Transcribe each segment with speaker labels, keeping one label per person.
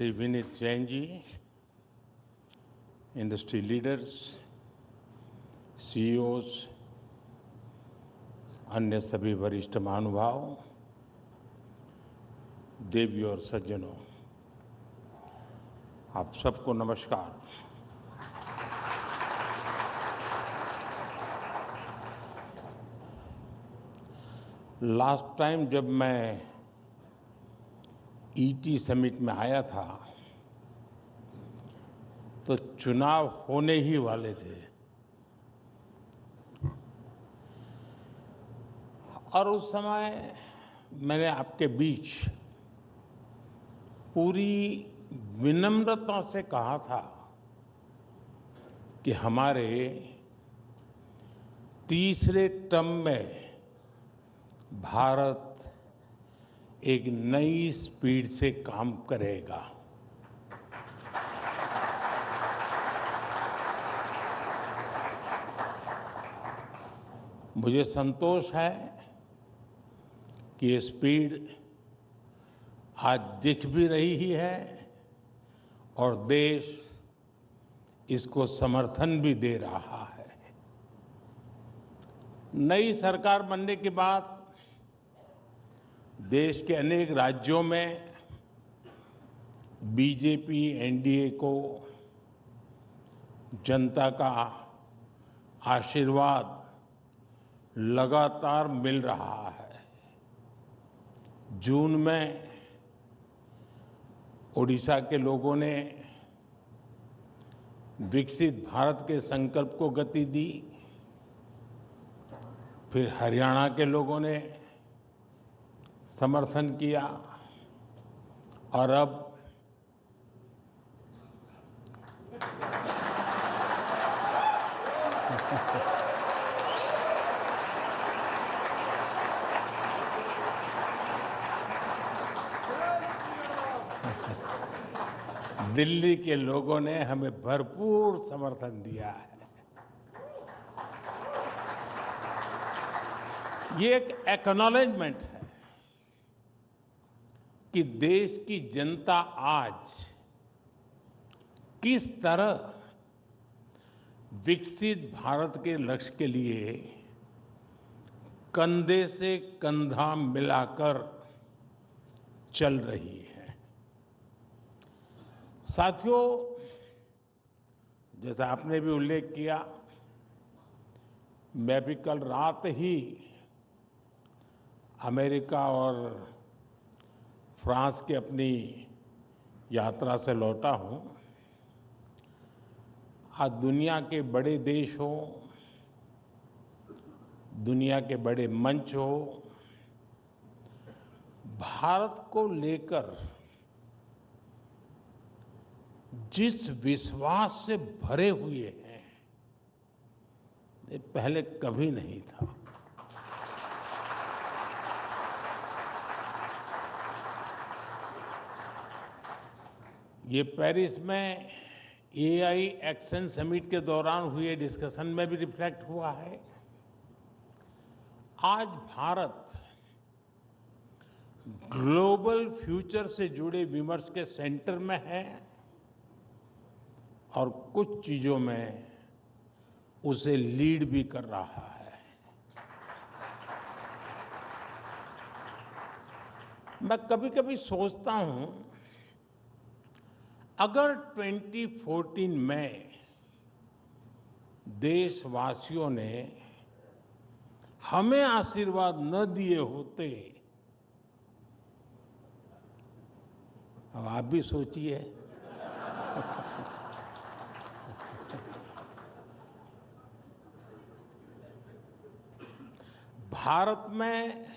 Speaker 1: Shri Vineet Jain ji, industry leaders, CEOs, अन्य सभी वरिष्ठ महानुभाव, देवियों और सज्जनों, आप सबको नमस्कार। लास्ट टाइम जब मैं ईटी समिट में आया था तो चुनाव होने ही वाले थे और उस समय मैंने आपके बीच पूरी विनम्रता से कहा था कि हमारे तीसरे टर्म में भारत एक नई स्पीड से काम करेगा। मुझे संतोष है कि ये स्पीड आज दिख भी रही है और देश इसको समर्थन भी दे रहा है। नई सरकार बनने के बाद देश के अनेक राज्यों में बीजेपी एनडीए को जनता का आशीर्वाद लगातार मिल रहा है। जून में ओडिशा के लोगों ने विकसित भारत के संकल्प को गति दी, फिर हरियाणा के लोगों ने समर्थन किया और अब दिल्ली के लोगों ने हमें भरपूर समर्थन दिया है। ये एक एक्नॉलेजमेंट है कि देश की जनता आज किस तरह विकसित भारत के लक्ष्य के लिए कंधे से कंधा मिलाकर चल रही है। साथियों, जैसा आपने भी उल्लेख किया, मैं भी कल रात ही अमेरिका और फ्रांस की अपनी यात्रा से लौटा हूं। आज दुनिया के बड़े देश हो, दुनिया के बड़े मंच हो, भारत को लेकर जिस विश्वास से भरे हुए हैं, ये पहले कभी नहीं था। ये पेरिस में एआई एक्शन समिट के दौरान हुए डिस्कशन में भी रिफ्लेक्ट हुआ है। आज भारत ग्लोबल फ्यूचर से जुड़े विमर्श के सेंटर में है और कुछ चीजों में उसे लीड भी कर रहा है। मैं कभी-कभी सोचता हूं, अगर 2014 में देशवासियों ने हमें आशीर्वाद न दिए होते, अब आप भी सोचिए, भारत में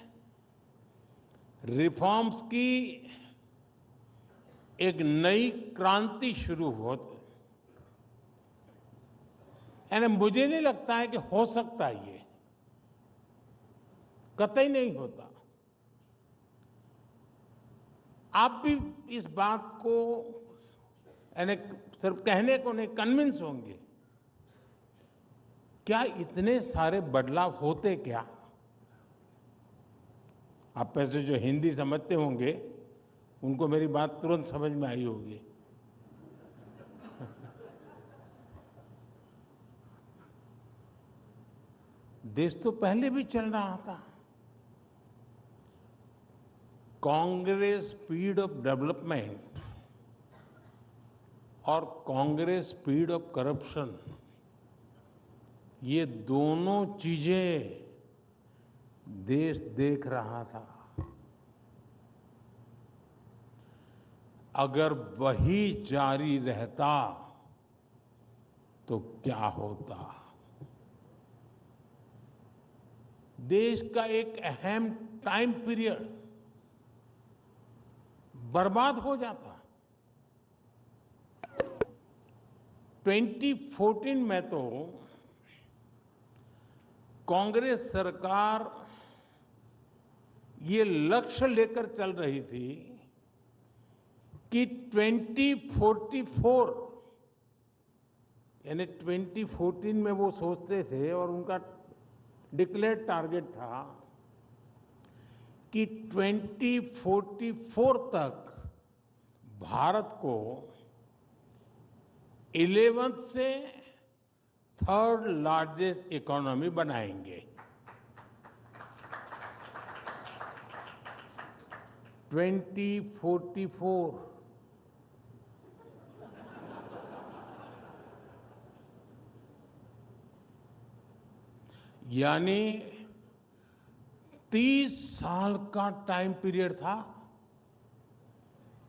Speaker 1: रिफॉर्म्स की एक नई क्रांति शुरू होती, यानी मुझे नहीं लगता है कि हो सकता ये, कतई नहीं होता। आप भी इस बात को यानी सिर्फ कहने को नहीं, कन्विंस होंगे। क्या इतने सारे बदलाव होते क्या? आप में से जो हिंदी समझते होंगे उनको मेरी बात तुरंत समझ में आई होगी। देश तो पहले भी चल रहा था। कांग्रेस स्पीड ऑफ डेवलपमेंट और कांग्रेस स्पीड ऑफ करप्शन, ये दोनों चीजें देश देख रहा था। अगर वही जारी रहता तो क्या होता। देश का एक अहम टाइम पीरियड बर्बाद हो जाता। 2014 में तो कांग्रेस सरकार ये लक्ष्य लेकर चल रही थी कि 2044, यानी 2014 में वो सोचते थे और उनका डिक्लेयर्ड टारगेट था कि 2044 तक भारत को 11th से 3rd लार्जेस्ट इकोनॉमी बनाएंगे। 2044, यानी 30 साल का टाइम पीरियड था।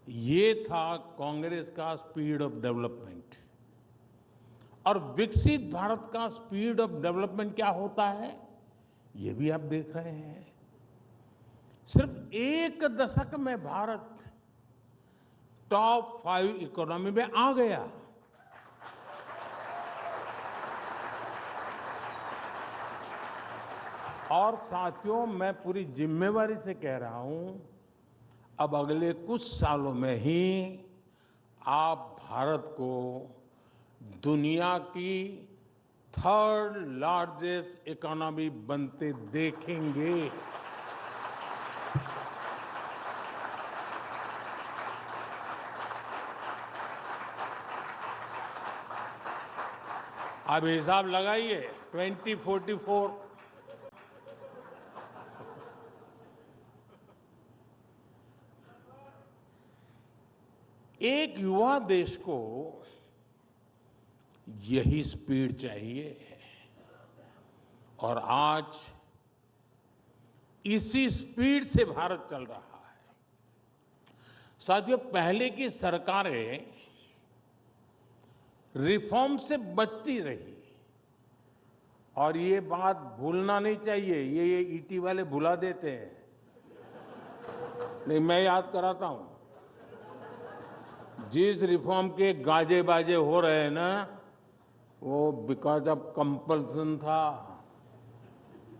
Speaker 1: ये था कांग्रेस का स्पीड ऑफ डेवलपमेंट। और विकसित भारत का स्पीड ऑफ डेवलपमेंट क्या होता है, ये भी आप देख रहे हैं। सिर्फ एक दशक में भारत टॉप 5 इकोनॉमी में आ गया। और साथियों, मैं पूरी जिम्मेवारी से कह रहा हूं, अब अगले कुछ सालों में ही आप भारत को दुनिया की 3rd लार्जेस्ट इकोनॉमी बनते देखेंगे। आप हिसाब लगाइए, 2044। एक युवा देश को यही स्पीड चाहिए और आज इसी स्पीड से भारत चल रहा है। साथियों, पहले की सरकारें रिफॉर्म से बचती रही और ये बात भूलना नहीं चाहिए। ये ईटी वाले भुला देते हैं, नहीं मैं याद कराता हूं। जिस रिफॉर्म के गाजे बाजे हो रहे हैं ना, वो बिकॉज ऑफ कंपल्सन था,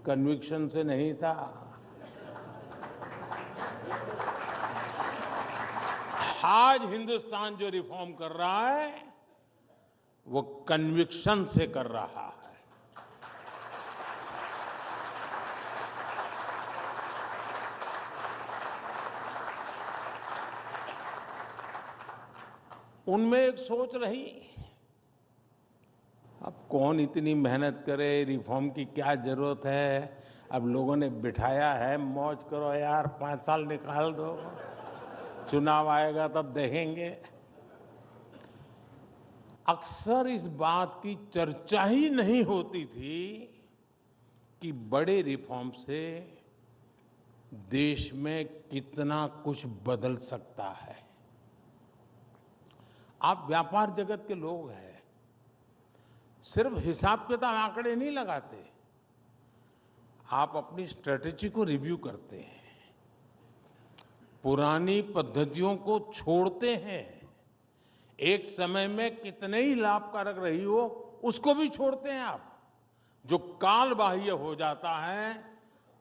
Speaker 1: कन्विक्शन से नहीं था। आज हिंदुस्तान जो रिफॉर्म कर रहा है वो कन्विक्शन से कर रहा है। उनमें एक सोच रही, अब कौन इतनी मेहनत करे, रिफॉर्म की क्या जरूरत है, अब लोगों ने बिठाया है, मौज करो यार, 5 साल निकाल दो, चुनाव आएगा तब देखेंगे। अक्सर इस बात की चर्चा ही नहीं होती थी कि बड़े रिफॉर्म से देश में कितना कुछ बदल सकता है। आप व्यापार जगत के लोग हैं, सिर्फ हिसाब किताब आंकड़े नहीं लगाते, आप अपनी स्ट्रेटेजी को रिव्यू करते हैं, पुरानी पद्धतियों को छोड़ते हैं, एक समय में कितने ही लाभकारक रही हो उसको भी छोड़ते हैं आप। जो काल बाह्य हो जाता है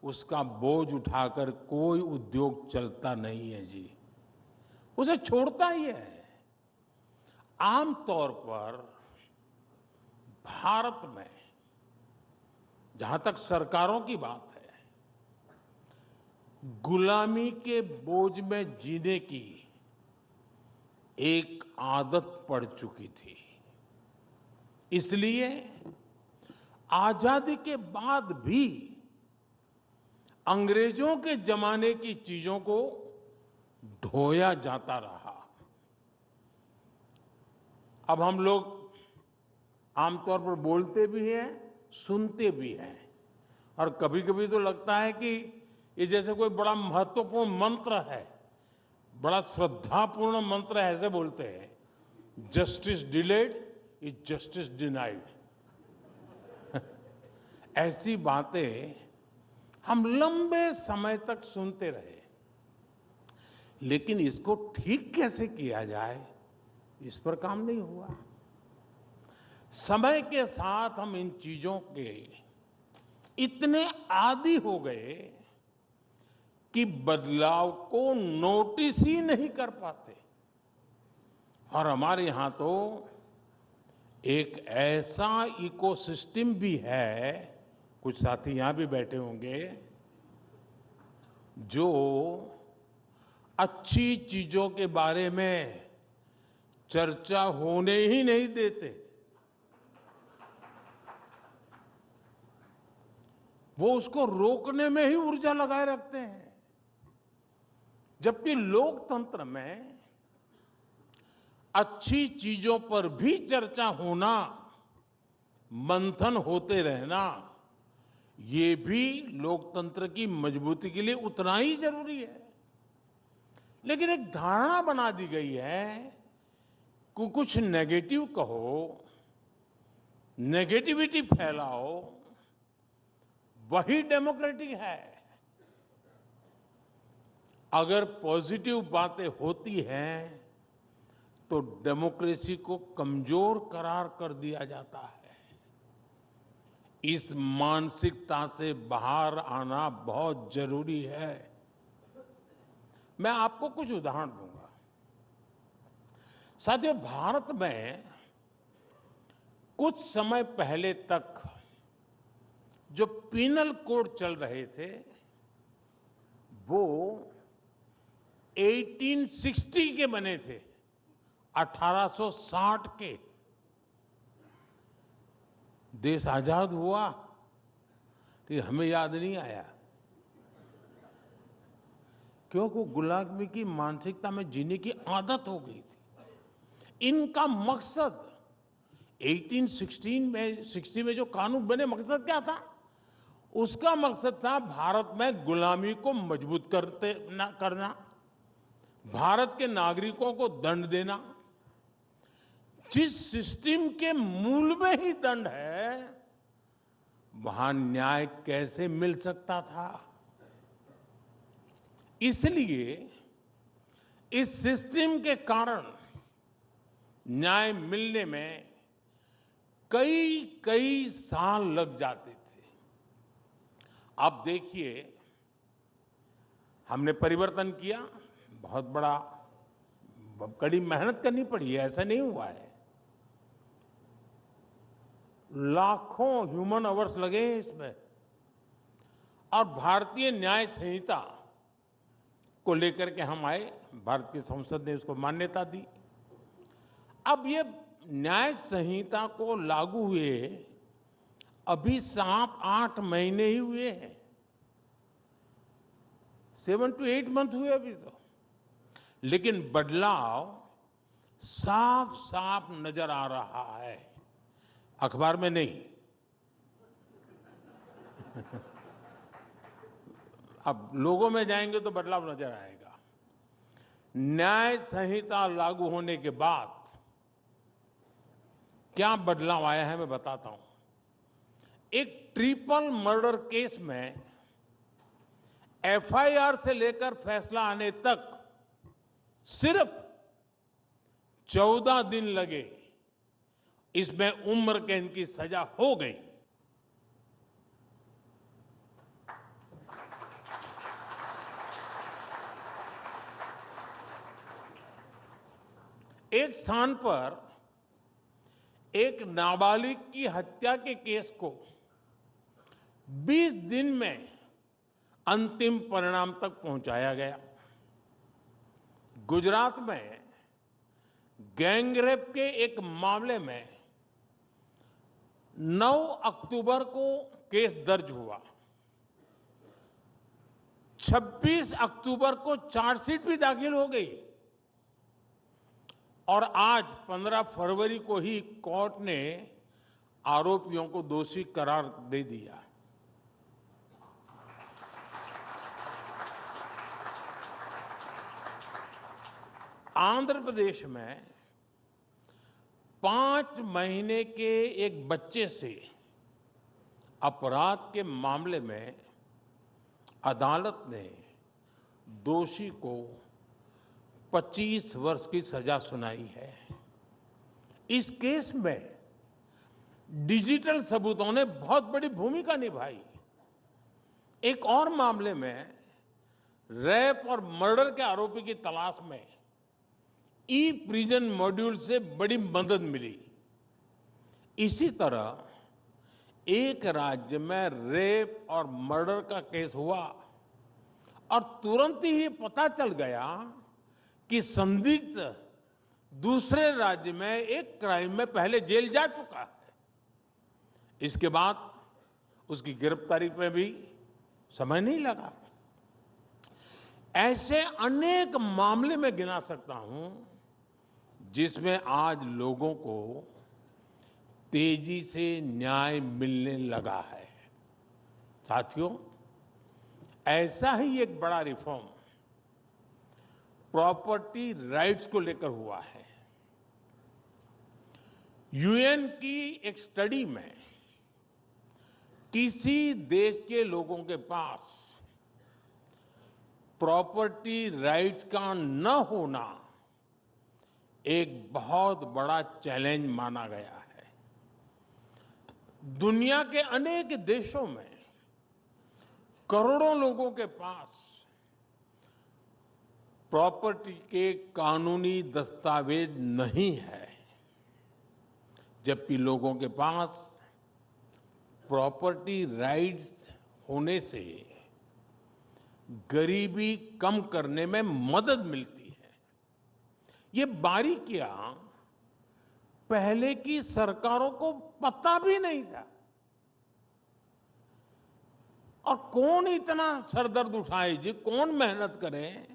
Speaker 1: उसका बोझ उठाकर कोई उद्योग चलता नहीं है जी, उसे छोड़ता ही है। आमतौर पर भारत में जहां तक सरकारों की बात है, गुलामी के बोझ में जीने की एक आदत पड़ चुकी थी। इसलिए आजादी के बाद भी अंग्रेजों के जमाने की चीजों को ढोया जाता रहा। अब हम लोग आमतौर पर बोलते भी हैं, सुनते भी हैं, और कभी-कभी तो लगता है कि ये जैसे कोई बड़ा महत्वपूर्ण मंत्र है, बड़ा श्रद्धापूर्ण मंत्र है, ऐसे बोलते हैं, justice delayed is justice denied. ऐसी बातें हम लंबे समय तक सुनते रहे, लेकिन इसको ठीक कैसे किया जाए, इस पर काम नहीं हुआ। समय के साथ हम इन चीजों के इतने आदी हो गए कि बदलाव को नोटिस ही नहीं कर पाते। और हमारे यहां तो एक ऐसा इकोसिस्टम भी है, कुछ साथी यहां भी बैठे होंगे, जो अच्छी चीजों के बारे में चर्चा होने ही नहीं देते। वो उसको रोकने में ही ऊर्जा लगाए रखते हैं। जबकि लोकतंत्र में अच्छी चीजों पर भी चर्चा होना, मंथन होते रहना, ये भी लोकतंत्र की मजबूती के लिए उतना ही जरूरी है। लेकिन एक धारणा बना दी गई है कि कुछ नेगेटिव कहो, नेगेटिविटी फैलाओ, वही डेमोक्रेटिक है। अगर पॉजिटिव बातें होती हैं तो डेमोक्रेसी को कमजोर करार कर दिया जाता है। इस मानसिकता से बाहर आना बहुत जरूरी है। मैं आपको कुछ उदाहरण दूंगा। साथियों, भारत में कुछ समय पहले तक जो पीनल कोड चल रहे थे, वो 1860 के बने थे, 1860 के। देश आजाद हुआ कि हमें याद नहीं आया, क्योंकि गुलामी की मानसिकता में जीने की आदत हो गई थी। इनका मकसद 1860 में जो कानून बने, मकसद क्या था? उसका मकसद था भारत में गुलामी को मजबूत करना, भारत के नागरिकों को दंड देना। जिस सिस्टम के मूल में ही दंड है, वहां न्याय कैसे मिल सकता था? इसलिए इस सिस्टम के कारण न्याय मिलने में कई कई साल लग जाते थे। अब देखिए, हमने परिवर्तन किया, बहुत बड़ा कड़ी मेहनत करनी पड़ी है, ऐसा नहीं हुआ है। लाखों ह्यूमन आवर्स लगे हैं इसमें, और भारतीय न्याय संहिता को लेकर के हम आए, भारत की संसद ने उसको मान्यता दी। अब ये न्याय संहिता को लागू हुए अभी 7-8 महीने ही हुए हैं, 7 to 8 मंथ हुए अभी तो, लेकिन बदलाव साफ साफ नजर आ रहा है, अखबार में नहीं। अब लोगों में जाएंगे तो बदलाव नजर आएगा। न्याय संहिता लागू होने के बाद क्या बदलाव आया है, मैं बताता हूं। एक ट्रिपल मर्डर केस में एफआईआर से लेकर फैसला आने तक सिर्फ 14 दिन लगे। इसमें उम्र कैद की सजा हो गई। एक स्थान पर एक नाबालिग की हत्या के केस को 20 दिन में अंतिम परिणाम तक पहुंचाया गया। गुजरात में गैंगरेप के एक मामले में 9 अक्टूबर को केस दर्ज हुआ। 26 अक्टूबर को चार्जशीट भी दाखिल हो गई और आज 15 फरवरी को ही कोर्ट ने आरोपियों को दोषी करार दे दिया। आंध्र प्रदेश में 5 महीने के एक बच्चे से अपराध के मामले में अदालत ने दोषी को 25 वर्ष की सजा सुनाई है। इस केस में डिजिटल सबूतों ने बहुत बड़ी भूमिका निभाई। एक और मामले में रेप और मर्डर के आरोपी की तलाश में ई प्रिजन मॉड्यूल से बड़ी मदद मिली। इसी तरह एक राज्य में रेप और मर्डर का केस हुआ और तुरंत ही पता चल गया कि संदिग्ध दूसरे राज्य में एक क्राइम में पहले जेल जा चुका है। इसके बाद उसकी गिरफ्तारी में भी समय नहीं लगा। ऐसे अनेक मामले में गिना सकता हूं जिसमें आज लोगों को तेजी से न्याय मिलने लगा है। साथियों, ऐसा ही एक बड़ा रिफॉर्म प्रॉपर्टी राइट्स को लेकर हुआ है। यूएन की एक स्टडी में किसी देश के लोगों के पास प्रॉपर्टी राइट्स का न होना एक बहुत बड़ा चैलेंज माना गया है। दुनिया के अनेक देशों में करोड़ों लोगों के पास प्रॉपर्टी के कानूनी दस्तावेज नहीं है, जबकि लोगों के पास प्रॉपर्टी राइट्स होने से गरीबी कम करने में मदद मिलती है। ये बारीकियां पहले की सरकारों को पता भी नहीं था। और कौन इतना सरदर्द उठाए जी, कौन मेहनत करे?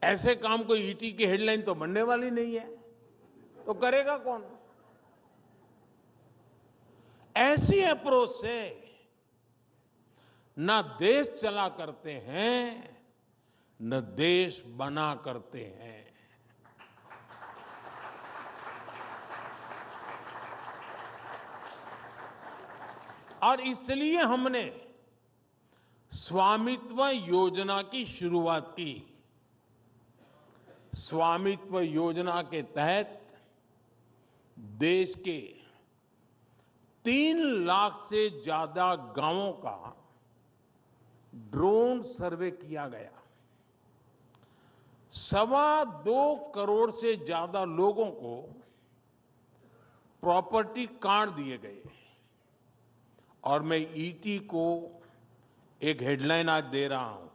Speaker 1: ऐसे काम कोई ईटी की हेडलाइन तो बनने वाली नहीं है, तो करेगा कौन? ऐसी अप्रोच से न देश चला करते हैं, न देश बना करते हैं। और इसलिए हमने स्वामित्व योजना की शुरुआत की। स्वामित्व योजना के तहत देश के 3 लाख से ज्यादा गांवों का ड्रोन सर्वे किया गया। 2.25 करोड़ से ज्यादा लोगों को प्रॉपर्टी कार्ड दिए गए। और मैं ईटी को एक हेडलाइन आज दे रहा हूं।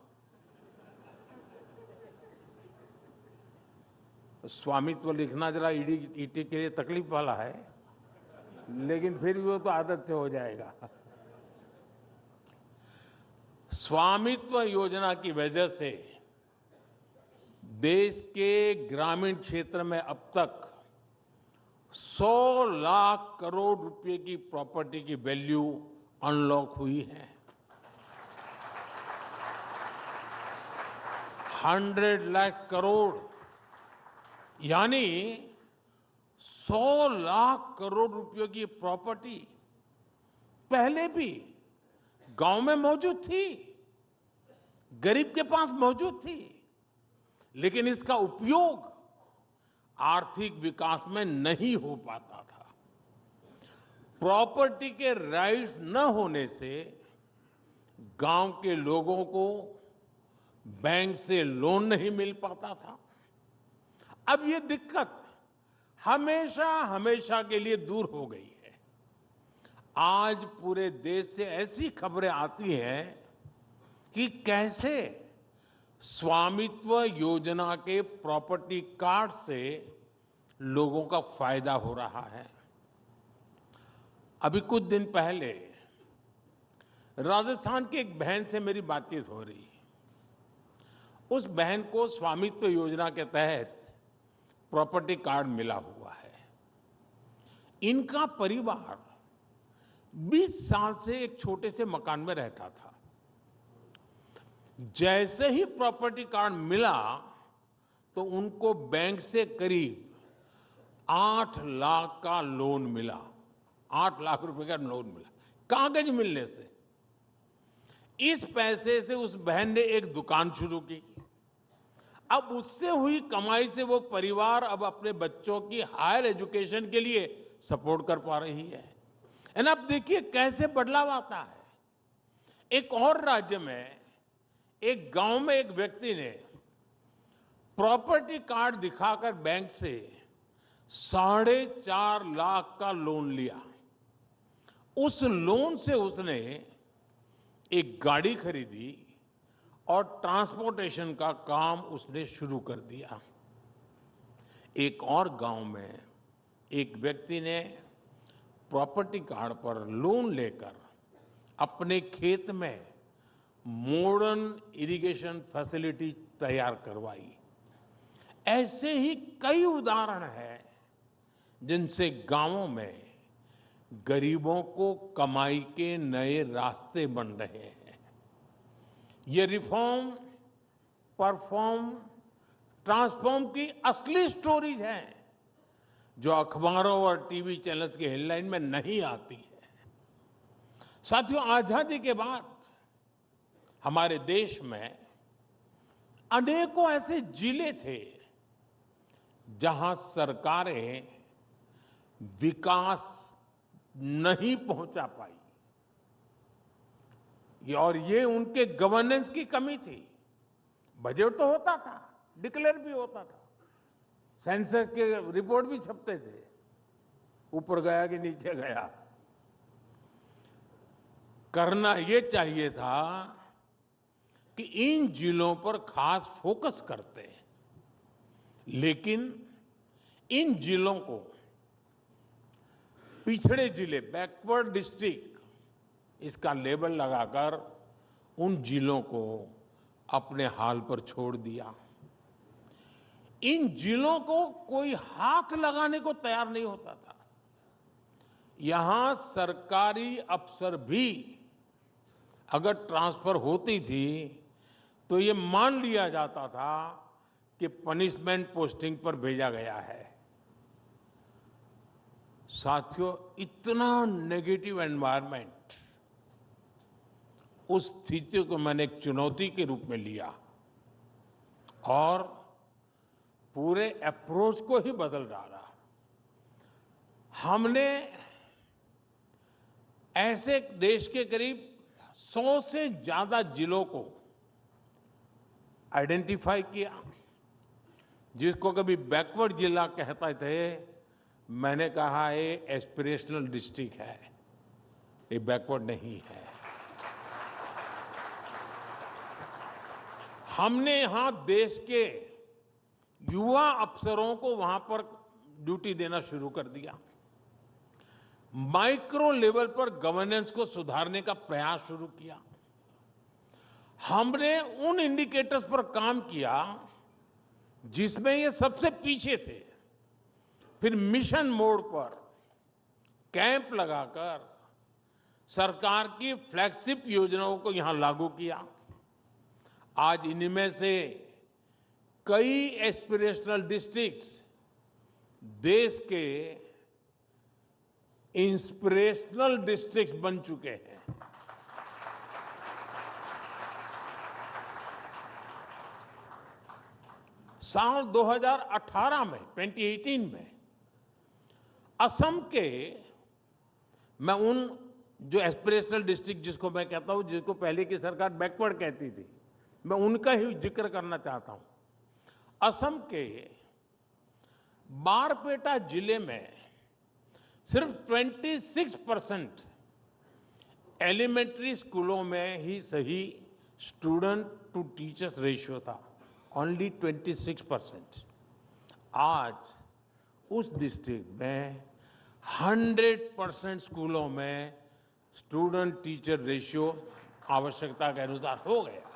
Speaker 1: स्वामित्व लिखना जरा ईटी के लिए तकलीफ वाला है, लेकिन फिर भी वो तो आदत से हो जाएगा। स्वामित्व योजना की वजह से देश के ग्रामीण क्षेत्र में अब तक 100 लाख करोड़ रुपए की प्रॉपर्टी की वैल्यू अनलॉक हुई है। 100 लाख करोड़ यानी 100 लाख करोड़ रुपयों की प्रॉपर्टी पहले भी गांव में मौजूद थी, गरीब के पास मौजूद थी, लेकिन इसका उपयोग आर्थिक विकास में नहीं हो पाता था। प्रॉपर्टी के राइट्स न होने से गांव के लोगों को बैंक से लोन नहीं मिल पाता था। अब ये दिक्कत हमेशा हमेशा के लिए दूर हो गई है। आज पूरे देश से ऐसी खबरें आती हैं कि कैसे स्वामित्व योजना के प्रॉपर्टी कार्ड से लोगों का फायदा हो रहा है। अभी कुछ दिन पहले राजस्थान की एक बहन से मेरी बातचीत हो रही। उस बहन को स्वामित्व योजना के तहत प्रॉपर्टी कार्ड मिला हुआ है। इनका परिवार 20 साल से एक छोटे से मकान में रहता था। जैसे ही प्रॉपर्टी कार्ड मिला तो उनको बैंक से करीब 8 लाख का लोन मिला। 8 लाख रुपए का लोन मिला कागज मिलने से। इस पैसे से उस बहन ने एक दुकान शुरू की। अब उससे हुई कमाई से वो परिवार अब अपने बच्चों की हायर एजुकेशन के लिए सपोर्ट कर पा रही है। एंड अब देखिए कैसे बदलाव आता है। एक और राज्य में एक गांव में एक व्यक्ति ने प्रॉपर्टी कार्ड दिखाकर बैंक से 4.5 लाख का लोन लिया। उस लोन से उसने एक गाड़ी खरीदी और ट्रांसपोर्टेशन का काम उसने शुरू कर दिया। एक और गांव में एक व्यक्ति ने प्रॉपर्टी कार्ड पर लोन लेकर अपने खेत में मॉडर्न इरिगेशन फैसिलिटी तैयार करवाई। ऐसे ही कई उदाहरण हैं जिनसे गांवों में गरीबों को कमाई के नए रास्ते बन रहे हैं। ये रिफॉर्म, परफॉर्म, ट्रांसफॉर्म की असली स्टोरीज हैं जो अखबारों और टीवी चैनल्स की हेडलाइन में नहीं आती है। साथियों, आजादी के बाद हमारे देश में अनेकों ऐसे जिले थे जहां सरकारें विकास नहीं पहुंचा पाई और ये उनके गवर्नेंस की कमी थी। बजट तो होता था, डिक्लेयर भी होता था, सेंसस के रिपोर्ट भी छपते थे, ऊपर गया कि नीचे गया। करना ये चाहिए था कि इन जिलों पर खास फोकस करते, लेकिन इन जिलों को पिछड़े जिले, बैकवर्ड डिस्ट्रिक्ट, इसका लेबल लगाकर उन जिलों को अपने हाल पर छोड़ दिया। इन जिलों को कोई हाथ लगाने को तैयार नहीं होता था। यहां सरकारी अफसर भी अगर ट्रांसफर होती थी तो ये मान लिया जाता था कि पनिशमेंट पोस्टिंग पर भेजा गया है। साथियों, इतना नेगेटिव एनवायरनमेंट, उस स्थिति को मैंने एक चुनौती के रूप में लिया और पूरे अप्रोच को ही बदल डाला। हमने ऐसे देश के करीब 100 से ज्यादा जिलों को आइडेंटिफाई किया, जिसको कभी बैकवर्ड जिला कहते थे, मैंने कहा ये एस्पिरेशनल डिस्ट्रिक्ट है, ये बैकवर्ड नहीं है। हमने यहां देश के युवा अफसरों को वहां पर ड्यूटी देना शुरू कर दिया। माइक्रो लेवल पर गवर्नेंस को सुधारने का प्रयास शुरू किया। हमने उन इंडिकेटर्स पर काम किया जिसमें ये सबसे पीछे थे। फिर मिशन मोड पर कैंप लगाकर सरकार की फ्लैगशिप योजनाओं को यहां लागू किया। आज इनमें से कई एस्पिरेशनल डिस्ट्रिक्ट्स देश के इंस्पिरेशनल डिस्ट्रिक्ट्स बन चुके हैं। साल 2018 में, 2018 में असम के, मैं उन जो एस्पिरेशनल डिस्ट्रिक्ट जिसको मैं कहता हूं, जिसको पहले की सरकार बैकवर्ड कहती थी, मैं उनका ही जिक्र करना चाहता हूं। असम के बारपेटा जिले में सिर्फ 26% एलिमेंट्री स्कूलों में ही सही स्टूडेंट टू टीचर्स रेशियो था ओनली 26%। आज उस डिस्ट्रिक्ट में 100% स्कूलों में स्टूडेंट टीचर रेशियो आवश्यकता के अनुसार हो गया।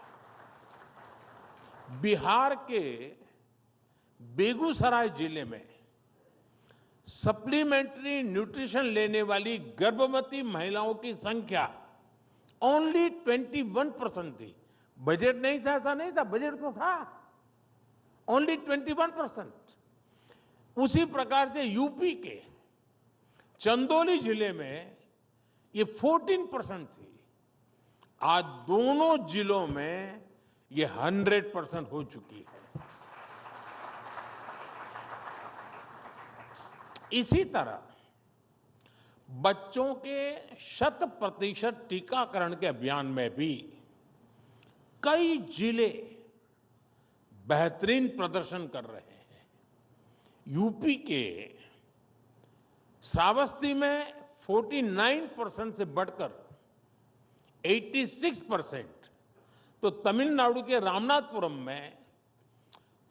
Speaker 1: बिहार के बेगूसराय जिले में सप्लीमेंट्री न्यूट्रिशन लेने वाली गर्भवती महिलाओं की संख्या ओनली 21% थी। बजट नहीं था, ऐसा नहीं था, बजट तो था, ओनली 21%। उसी प्रकार से यूपी के चंदौली जिले में ये 14% थी। आज दोनों जिलों में ये 100% हो चुकी है। इसी तरह बच्चों के 100% टीकाकरण के अभियान में भी कई जिले बेहतरीन प्रदर्शन कर रहे हैं। यूपी के श्रावस्ती में 49% से बढ़कर 86%, तो तमिलनाडु के रामनाथपुरम में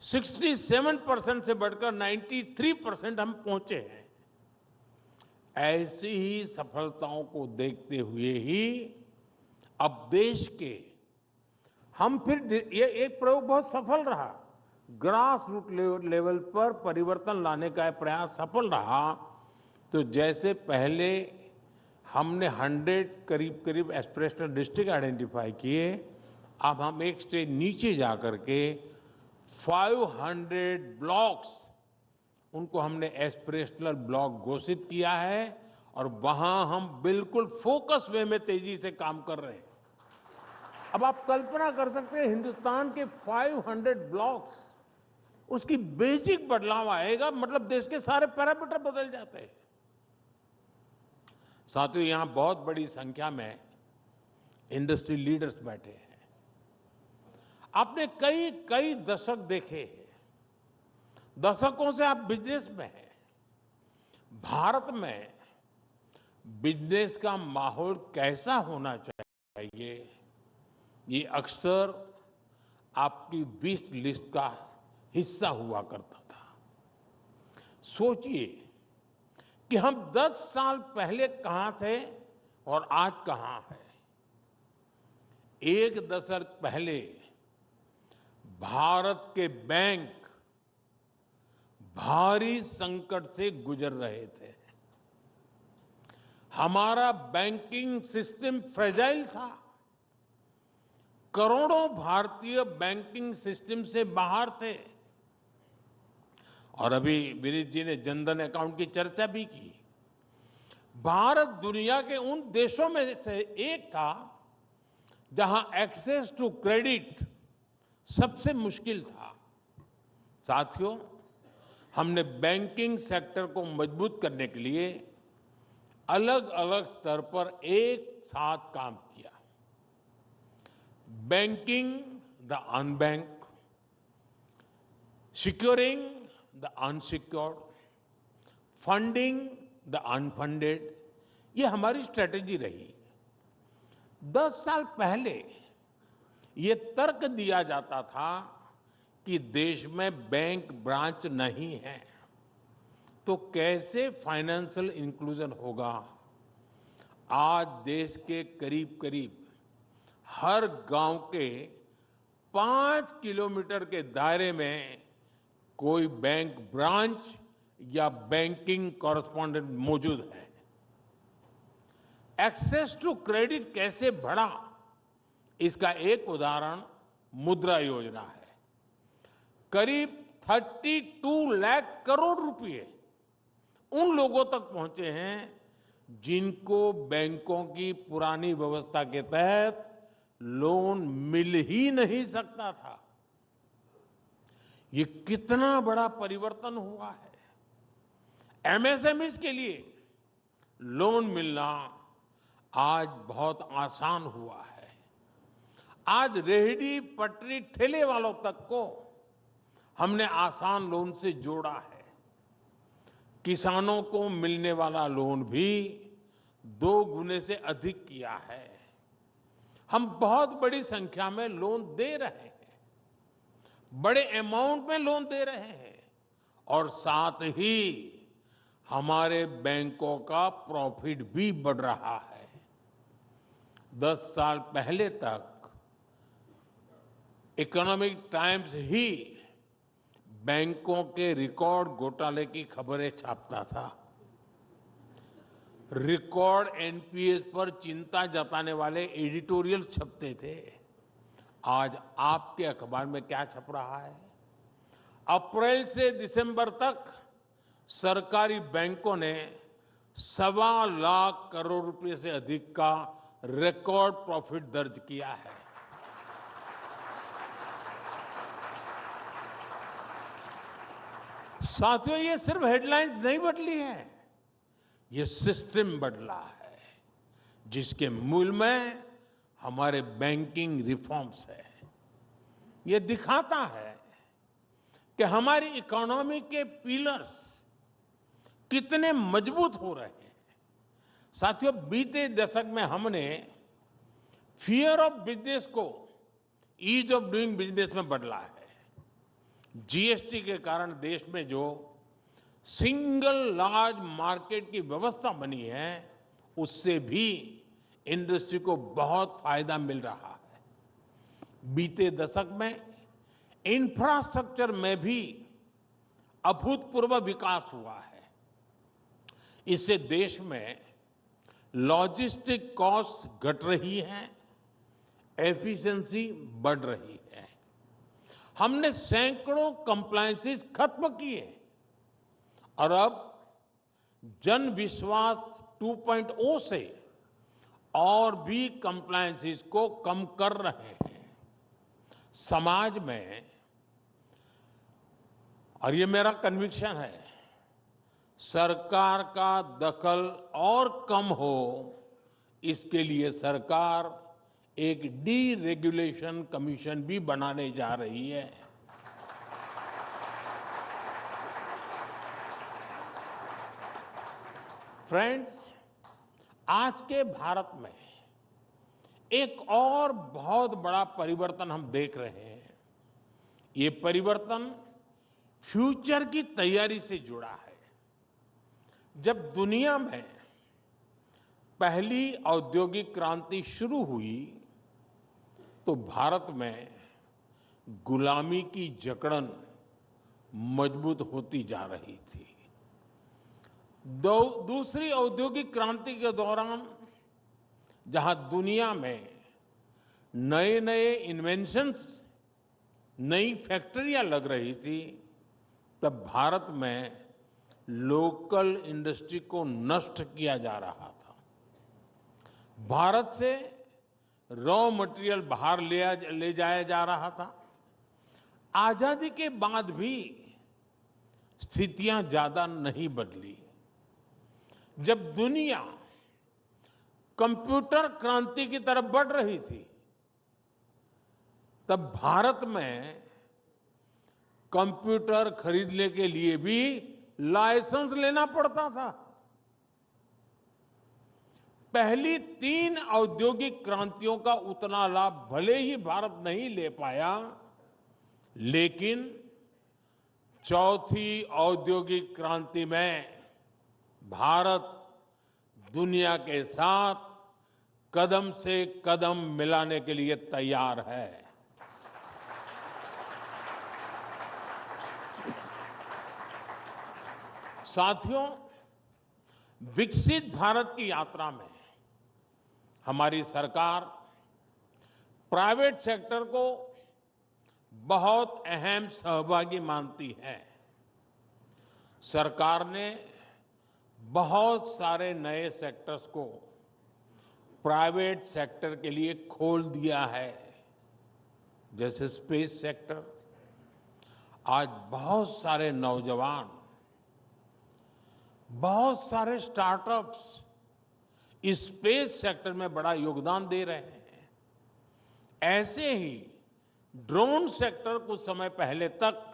Speaker 1: 67% से बढ़कर 93% हम पहुंचे हैं। ऐसी ही सफलताओं को देखते हुए ही अब देश के हम फिर ये एक प्रयोग बहुत सफल रहा, ग्रास रूट लेवल पर परिवर्तन लाने का प्रयास सफल रहा। तो जैसे पहले हमने 100 करीब करीब एस्पिरेशनल डिस्ट्रिक्ट आइडेंटिफाई किए, अब हम एक स्टेज नीचे जाकर के 500 ब्लॉक्स उनको हमने एस्पिरेशनल ब्लॉक घोषित किया है और वहां हम बिल्कुल फोकस वे में तेजी से काम कर रहे हैं। अब आप कल्पना कर सकते हैं हिंदुस्तान के 500 ब्लॉक्स, उसकी बेसिक बदलाव आएगा, मतलब देश के सारे पैरामीटर बदल जाते हैं। साथियों, यहां बहुत बड़ी संख्या में इंडस्ट्री लीडर्स बैठे हैं। आपने कई कई दशक देखे हैं, दशकों से आप बिजनेस में हैं। भारत में बिजनेस का माहौल कैसा होना चाहिए, ये अक्सर आपकी विश लिस्ट का हिस्सा हुआ करता था। सोचिए कि हम 10 साल पहले कहां थे और आज कहां हैं। एक दशक पहले भारत के बैंक भारी संकट से गुजर रहे थे। हमारा बैंकिंग सिस्टम फ्रेजाइल था। करोड़ों भारतीय बैंकिंग सिस्टम से बाहर थे। और अभी विनीत जी ने जनधन अकाउंट की चर्चा भी की। भारत दुनिया के उन देशों में से एक था जहां एक्सेस टू क्रेडिट सबसे मुश्किल था। साथियों, हमने बैंकिंग सेक्टर को मजबूत करने के लिए अलग अलग स्तर पर एक साथ काम किया। Banking the unbanked, securing the unsecured, funding the unfunded, ये हमारी स्ट्रेटेजी रही। 10 साल पहले ये तर्क दिया जाता था कि देश में बैंक ब्रांच नहीं है तो कैसे फाइनेंशियल इंक्लूजन होगा। आज देश के करीब करीब हर गांव के 5 किलोमीटर के दायरे में कोई बैंक ब्रांच या बैंकिंग कॉरेस्पॉन्डेंट मौजूद है। एक्सेस टू क्रेडिट कैसे बढ़ा, इसका एक उदाहरण मुद्रा योजना है। करीब 32 लाख करोड़ रुपए उन लोगों तक पहुंचे हैं जिनको बैंकों की पुरानी व्यवस्था के तहत लोन मिल ही नहीं सकता था। ये कितना बड़ा परिवर्तन हुआ है। एमएसएमईज के लिए लोन मिलना आज बहुत आसान हुआ है। आज रेहड़ी पटरी ठेले वालों तक को हमने आसान लोन से जोड़ा है। किसानों को मिलने वाला लोन भी 2 गुने से अधिक किया है। हम बहुत बड़ी संख्या में लोन दे रहे हैं, बड़े अमाउंट में लोन दे रहे हैं और साथ ही हमारे बैंकों का प्रॉफिट भी बढ़ रहा है। 10 साल पहले तक इकोनॉमिक टाइम्स ही बैंकों के रिकॉर्ड घोटाले की खबरें छापता था। रिकॉर्ड एनपीएस पर चिंता जताने वाले एडिटोरियल छपते थे। आज आपके अखबार में क्या छप रहा है? अप्रैल से दिसंबर तक सरकारी बैंकों ने 1.25 लाख करोड़ रुपए से अधिक का रिकॉर्ड प्रॉफिट दर्ज किया है। साथियों, ये सिर्फ हेडलाइंस नहीं बदली है, ये सिस्टम बदला है, जिसके मूल में हमारे बैंकिंग रिफॉर्म्स है। ये दिखाता है कि हमारी इकोनॉमी के पिलर्स कितने मजबूत हो रहे हैं। साथियों, बीते दशक में हमने फियर ऑफ बिजनेस को ईज ऑफ डूइंग बिजनेस में बदला है। जीएसटी के कारण देश में जो सिंगल लार्ज मार्केट की व्यवस्था बनी है, उससे भी इंडस्ट्री को बहुत फायदा मिल रहा है। बीते दशक में इंफ्रास्ट्रक्चर में भी अभूतपूर्व विकास हुआ है। इससे देश में लॉजिस्टिक कॉस्ट घट रही है, एफिशिएंसी बढ़ रही है। हमने सैकड़ों कंप्लायंसेस खत्म किए और अब जन विश्वास 2.0 से और भी कंप्लायंसेस को कम कर रहे हैं। समाज में, और ये मेरा कन्विक्शन है, सरकार का दखल और कम हो, इसके लिए सरकार एक डीरेगुलेशन कमीशन भी बनाने जा रही है। फ्रेंड्स, आज के भारत में एक और बहुत बड़ा परिवर्तन हम देख रहे हैं। ये परिवर्तन फ्यूचर की तैयारी से जुड़ा है। जब दुनिया में पहली औद्योगिक क्रांति शुरू हुई, तो भारत में गुलामी की जकड़न मजबूत होती जा रही थी। दूसरी औद्योगिक क्रांति के दौरान जहां दुनिया में नए नए इन्वेंशंस, नई फैक्ट्रियां लग रही थी, तब भारत में लोकल इंडस्ट्री को नष्ट किया जा रहा था। भारत से रॉ मटेरियल बाहर ले जाया जा रहा था। आजादी के बाद भी स्थितियां ज्यादा नहीं बदली। जब दुनिया कंप्यूटर क्रांति की तरफ बढ़ रही थी, तब भारत में कंप्यूटर खरीदने के लिए भी लाइसेंस लेना पड़ता था। पहली 3 औद्योगिक क्रांतियों का उतना लाभ भले ही भारत नहीं ले पाया, लेकिन चौथी औद्योगिक क्रांति में भारत दुनिया के साथ कदम से कदम मिलाने के लिए तैयार है। साथियों, विकसित भारत की यात्रा में हमारी सरकार प्राइवेट सेक्टर को बहुत अहम सहभागी मानती है। सरकार ने बहुत सारे नए सेक्टर्स को प्राइवेट सेक्टर के लिए खोल दिया है, जैसे स्पेस सेक्टर। आज बहुत सारे नौजवान, बहुत सारे स्टार्टअप्स इस स्पेस सेक्टर में बड़ा योगदान दे रहे हैं। ऐसे ही ड्रोन सेक्टर कुछ समय पहले तक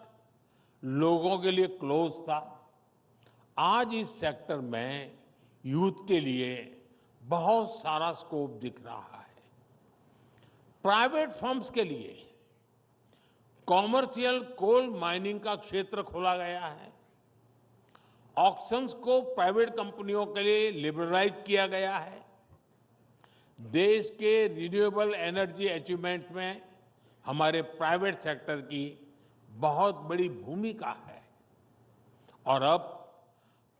Speaker 1: लोगों के लिए क्लोज था। आज इस सेक्टर में यूथ के लिए बहुत सारा स्कोप दिख रहा है। प्राइवेट फर्म्स के लिए कॉमर्शियल कोल माइनिंग का क्षेत्र खोला गया है। ऑक्शंस को प्राइवेट कंपनियों के लिए लिबरलाइज किया गया है। देश के रिन्यूएबल एनर्जी अचीवमेंट में हमारे प्राइवेट सेक्टर की बहुत बड़ी भूमिका है और अब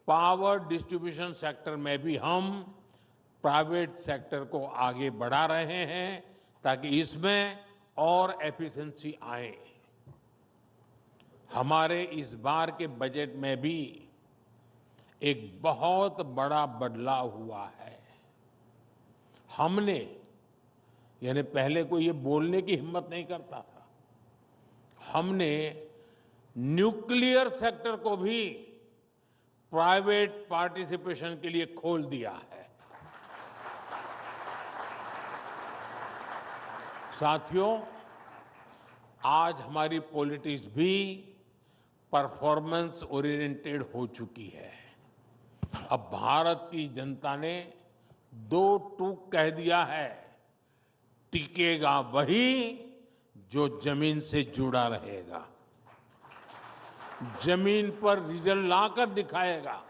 Speaker 1: पावर डिस्ट्रीब्यूशन सेक्टर में भी हम प्राइवेट सेक्टर को आगे बढ़ा रहे हैं ताकि इसमें और एफिशिएंसी आए। हमारे इस बार के बजट में भी एक बहुत बड़ा बदलाव हुआ है। हमने यानी पहले कोई ये बोलने की हिम्मत नहीं करता था, हमने न्यूक्लियर सेक्टर को भी प्राइवेट पार्टिसिपेशन के लिए खोल दिया है। साथियों, आज हमारी पॉलिटिक्स भी परफॉर्मेंस ओरिएंटेड हो चुकी है। अब भारत की जनता ने दो टूक कह दिया है, टिकेगा वही जो जमीन से जुड़ा रहेगा, जमीन पर रिजल्ट लाकर दिखाएगा।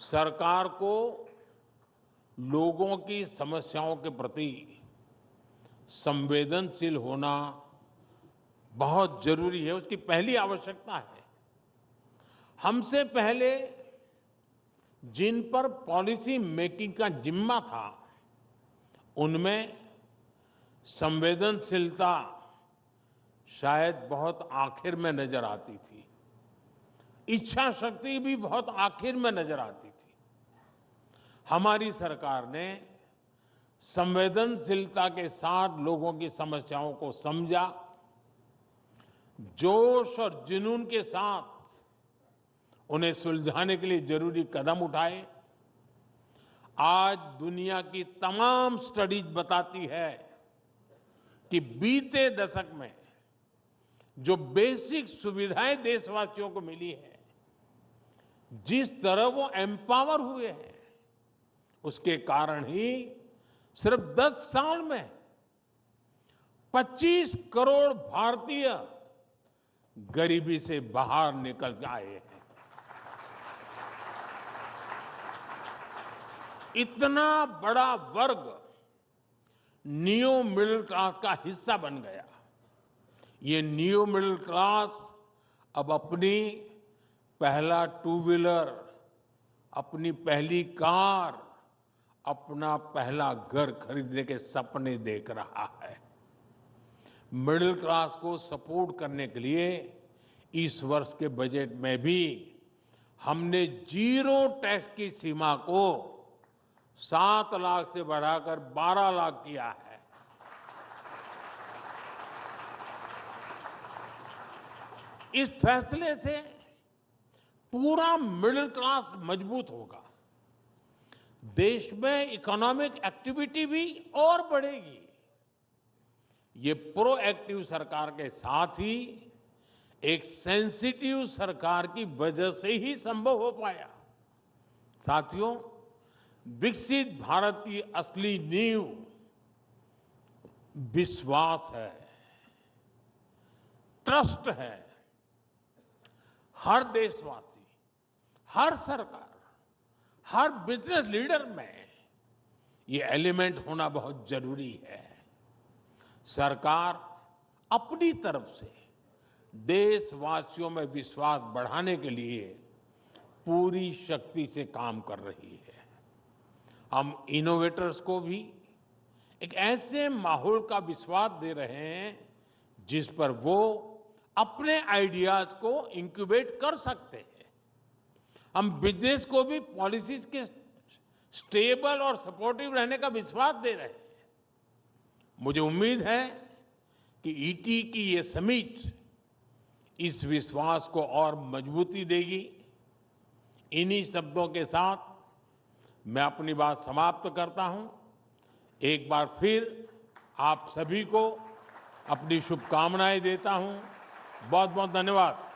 Speaker 1: सरकार को लोगों की समस्याओं के प्रति संवेदनशील होना बहुत जरूरी है, उसकी पहली आवश्यकता है। हमसे पहले जिन पर पॉलिसी मेकिंग का जिम्मा था, उनमें संवेदनशीलता शायद बहुत आखिर में नजर आती थी, इच्छा शक्ति भी बहुत आखिर में नजर आती थी। हमारी सरकार ने संवेदनशीलता के साथ लोगों की समस्याओं को समझा, जोश और जुनून के साथ उन्हें सुलझाने के लिए जरूरी कदम उठाए। आज दुनिया की तमाम स्टडीज बताती है कि बीते दशक में जो बेसिक सुविधाएं देशवासियों को मिली है, जिस तरह वो एम्पावर हुए हैं, उसके कारण ही सिर्फ 10 साल में 25 करोड़ भारतीय गरीबी से बाहर निकल आए हैं। इतना बड़ा वर्ग नियो मिडिल क्लास का हिस्सा बन गया। ये नियो मिडिल क्लास अब अपनी पहला टू व्हीलर, अपनी पहली कार, अपना पहला घर खरीदने के सपने देख रहा है। मिडिल क्लास को सपोर्ट करने के लिए इस वर्ष के बजट में भी हमने जीरो टैक्स की सीमा को 7 लाख से बढ़ाकर 12 लाख किया है। इस फैसले से पूरा मिडिल क्लास मजबूत होगा, देश में इकोनॉमिक एक्टिविटी भी और बढ़ेगी। ये प्रोएक्टिव सरकार के साथ ही एक सेंसिटिव सरकार की वजह से ही संभव हो पाया। साथियों, विकसित भारत की असली नींव विश्वास है, ट्रस्ट है। हर देशवासी, हर सरकार, हर बिजनेस लीडर में ये एलिमेंट होना बहुत जरूरी है। सरकार अपनी तरफ से देशवासियों में विश्वास बढ़ाने के लिए पूरी शक्ति से काम कर रही है। हम इनोवेटर्स को भी एक ऐसे माहौल का विश्वास दे रहे हैं जिस पर वो अपने आइडियाज को इंक्यूबेट कर सकते हैं। हम बिजनेस को भी पॉलिसीज के स्टेबल और सपोर्टिव रहने का विश्वास दे रहे हैं। मुझे उम्मीद है कि ईटी की ये समिट इस विश्वास को और मजबूती देगी। इन्हीं शब्दों के साथ मैं अपनी बात समाप्त करता हूं। एक बार फिर आप सभी को अपनी शुभकामनाएं देता हूं। बहुत बहुत धन्यवाद।